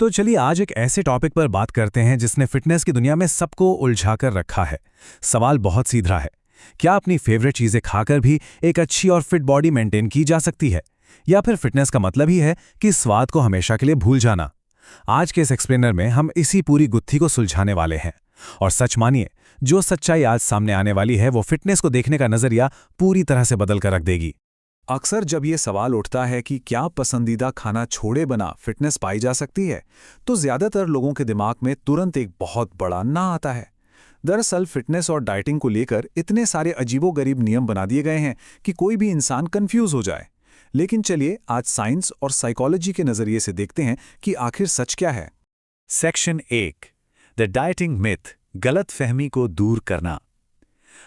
तो चलिए आज एक ऐसे टॉपिक पर बात करते हैं जिसने फिटनेस की दुनिया में सबको उलझा कर रखा है। सवाल बहुत सीधा है। क्या अपनी फेवरेट चीज़ें खाकर भी एक अच्छी और फिट बॉडी मेंटेन की जा सकती है? या फिर फिटनेस का मतलब ही है कि स्वाद को हमेशा के लिए भूल जाना? आज के इस एक्सप्लेनर में हम इसी पूरी गुत्थी को सुलझाने वाले हैं। और सच मानिए, जो सच्चाई आज सामने आने वाली है वो फिटनेस को देखने का नजरिया पूरी तरह से बदल कर रख देगी। अक्सर जब ये सवाल उठता है कि क्या पसंदीदा खाना छोड़े बिना फिटनेस पाई जा सकती है, तो ज़्यादातर लोगों के दिमाग में तुरंत एक बहुत बड़ा ना आता है। दरअसल फिटनेस और डाइटिंग को लेकर इतने सारे अजीबोगरीब नियम बना दिए गए हैं कि कोई भी इंसान कंफ्यूज हो जाए। लेकिन चलिए आज साइंस और साइकोलॉजी के नज़रिए से देखते हैं कि आखिर सच क्या है। सेक्शन 1 द डाइटिंग मिथ, गलत फहमी को दूर करना।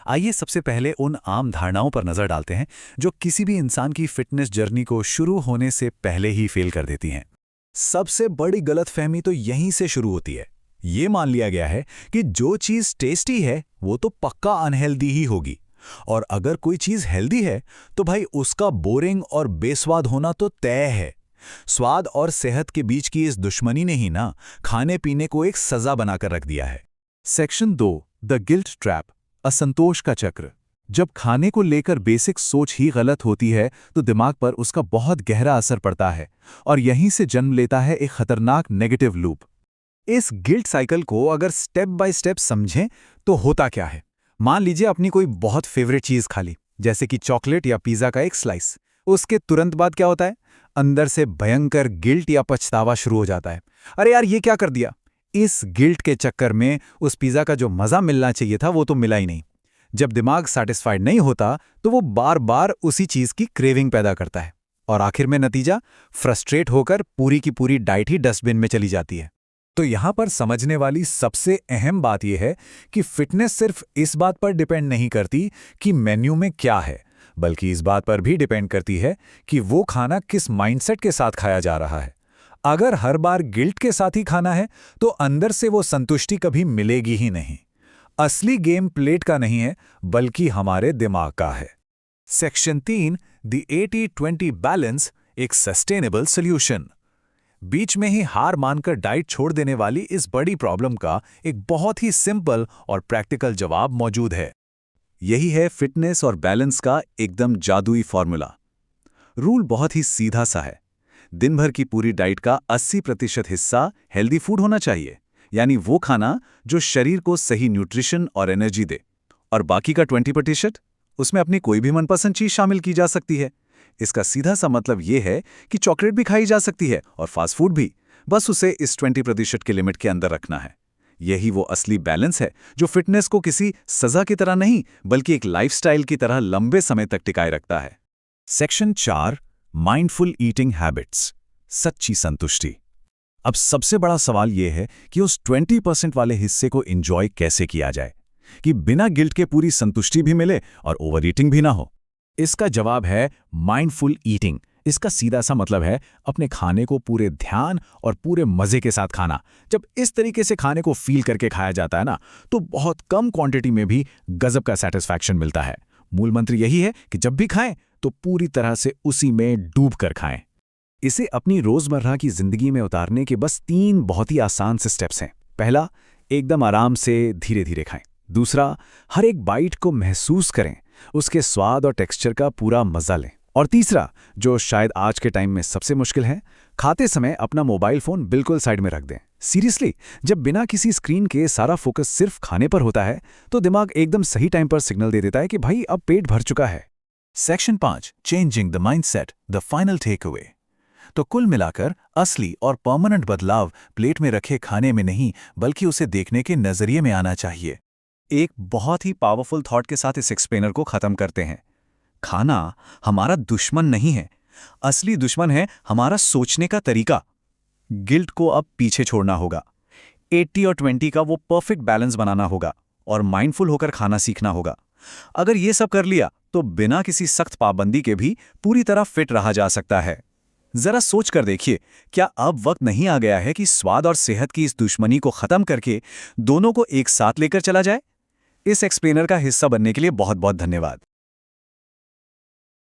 आइए सबसे पहले उन आम धारणाओं पर नजर डालते हैं जो किसी भी इंसान की फिटनेस जर्नी को शुरू होने से पहले ही फेल कर देती हैं। सबसे बड़ी गलतफहमी तो यहीं से शुरू होती है। ये मान लिया गया है कि जो चीज़ टेस्टी है वो तो पक्का अनहेल्दी ही होगी, और अगर कोई चीज़ हेल्दी है तो भाई उसका बोरिंग और बेस्वाद होना तो तय है। स्वाद और सेहत के बीच की इस दुश्मनी ने ही ना खाने पीने को एक सजा बनाकर रख दिया है। सेक्शन 2 द गिल्ट ट्रैप, असंतोष का चक्र। जब खाने को लेकर बेसिक सोच ही गलत होती है तो दिमाग पर उसका बहुत गहरा असर पड़ता है और यहीं से जन्म लेता है एक खतरनाक नेगेटिव लूप। इस गिल्ट साइकिल को अगर स्टेप बाय स्टेप समझें तो होता क्या है। मान लीजिए अपनी कोई बहुत फेवरेट चीज़ खा ली, जैसे कि चॉकलेट या पिज़्ज़ा का एक स्लाइस। उसके तुरंत बाद क्या होता है? अंदर से भयंकर गिल्ट या पछतावा शुरू हो जाता है। अरे यार, ये क्या कर दिया। इस गिल्ट के चक्कर में उस पिज़्ज़ा का जो मज़ा मिलना चाहिए था वो तो मिला ही नहीं। जब दिमाग सैटिस्फाइड नहीं होता तो वो बार बार उसी चीज़ की क्रेविंग पैदा करता है, और आखिर में नतीजा फ्रस्ट्रेट होकर पूरी की पूरी डाइट ही डस्टबिन में चली जाती है। तो यहाँ पर समझने वाली सबसे अहम बात यह है कि फिटनेस सिर्फ इस बात पर डिपेंड नहीं करती कि मेन्यू में क्या है, बल्कि इस बात पर भी डिपेंड करती है कि वो खाना किस माइंडसेट के साथ खाया जा रहा है। अगर हर बार गिल्ट के साथ ही खाना है तो अंदर से वो संतुष्टि कभी मिलेगी ही नहीं। असली गेम प्लेट का नहीं है, बल्कि हमारे दिमाग का है। सेक्शन 3 द 80-20 बैलेंस, एक सस्टेनेबल सॉल्यूशन। बीच में ही हार मानकर डाइट छोड़ देने वाली इस बड़ी प्रॉब्लम का एक बहुत ही सिंपल और प्रैक्टिकल जवाब मौजूद है। यही है फिटनेस और बैलेंस का एकदम जादुई फॉर्मूला। रूल बहुत ही सीधा सा है। दिन भर की पूरी डाइट का 80% हिस्सा हेल्दी फूड होना चाहिए, यानी वो खाना जो शरीर को सही न्यूट्रिशन और एनर्जी दे, और बाकी का 20% उसमें अपनी कोई भी मनपसंद चीज शामिल की जा सकती है। इसका सीधा सा मतलब ये है कि चॉकलेट भी खाई जा सकती है और फास्ट फूड भी, बस उसे इस 20% के लिमिट के अंदर रखना है। यही वो असली बैलेंस है जो फिटनेस को किसी सजा की तरह नहीं, बल्कि एक लाइफस्टाइल की तरह लंबे समय तक टिकाए रखता है। सेक्शन 4 माइंडफुल ईटिंग हैबिट्स, सच्ची संतुष्टि। अब सबसे बड़ा सवाल यह है कि उस 20% वाले हिस्से को एंजॉय कैसे किया जाए कि बिना गिल्ट के पूरी संतुष्टि भी मिले और ओवर ईटिंग भी ना हो। इसका जवाब है माइंडफुल ईटिंग। इसका सीधा सा मतलब है अपने खाने को पूरे ध्यान और पूरे मजे के साथ खाना। जब इस तरीके से खाने को फील करके खाया जाता है ना, तो बहुत कम क्वांटिटी में भी गजब का सेटिस्फैक्शन मिलता है। मूल मंत्र यही है कि जब भी खाएं तो पूरी तरह से उसी में डूब कर खाएं। इसे अपनी रोजमर्रा की जिंदगी में उतारने के बस 3 बहुत ही आसान से स्टेप्स हैं। पहला, एकदम आराम से धीरे धीरे खाएं। दूसरा, हर एक बाइट को महसूस करें, उसके स्वाद और टेक्सचर का पूरा मजा लें। और तीसरा, जो शायद आज के टाइम में सबसे मुश्किल है, खाते समय अपना मोबाइल फोन बिल्कुल साइड में रख दें। सीरियसली, जब बिना किसी स्क्रीन के सारा फोकस सिर्फ खाने पर होता है तो दिमाग एकदम सही टाइम पर सिग्नल दे देता है कि भाई अब पेट भर चुका है। Section 5 changing the mindset, the final takeaway. तो कुल मिलाकर असली और परमानेंट बदलाव प्लेट में रखे खाने में नहीं, बल्कि उसे देखने के नजरिए में आना चाहिए। एक बहुत ही पावरफुल थॉट के साथ इस एक्सप्लेनर को खत्म करते हैं। खाना हमारा दुश्मन नहीं है, असली दुश्मन है हमारा सोचने का तरीका। गिल्ट को अब पीछे छोड़ना होगा, 80 और 20 का वो परफेक्ट बैलेंस बनाना होगा, और माइंडफुल होकर खाना सीखना होगा। अगर ये सब कर लिया तो बिना किसी सख्त पाबंदी के भी पूरी तरह फिट रहा जा सकता है। जरा सोच कर देखिए, क्या अब वक्त नहीं आ गया है कि स्वाद और सेहत की इस दुश्मनी को खत्म करके दोनों को एक साथ लेकर चला जाए? इस एक्सप्लेनर का हिस्सा बनने के लिए बहुत बहुत धन्यवाद।